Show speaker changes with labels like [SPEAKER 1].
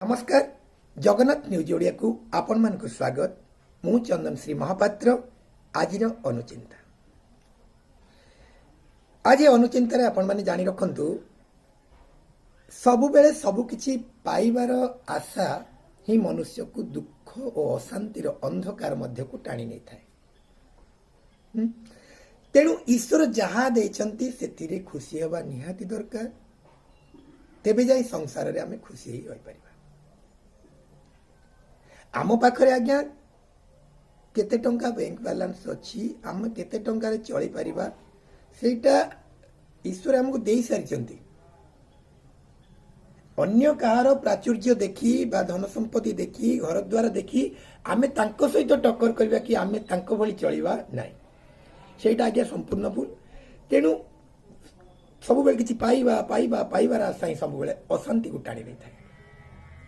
[SPEAKER 1] नमस्कार जगन्नाथ न्यूज ओडिया को आपण मान को स्वागत। मु चंदन श्री महापात्र आज अनुचिंता। आज अनुचिंता आपण माने जानी रखंतु सबु बेले सबु किछि पाइबार आशा ही मनुष्य को दुख और अशांतिर अंधकार मध्य को टाणी नहीं थाए। तेणु ईश्वर जहाँ देछंती सेतिरे खुशी हवा निहाती दरकार, तेबे जाई संसार रे आमे खुशी ही होई परिबा। आम पाखरे आज्ञा केते टंका बैंक बैलेंस अच्छी, आम केते टंका चली पारिबा सेटा ईश्वर हमको देई सारिचंती। अन्य कहार प्राचुर्य देखी बा धन संपत्ति देखी घर द्वार देखी आमे तांको सहित टक्कर करबा कि आमे तांको भली चलिबा नाही, सेटा आज्ञा संपूर्ण भूल। तेणु सब बेले किछि पाइबा पाइबा पाइबार आशा ही सब बेले अशांति को टाणी नहीं थाए।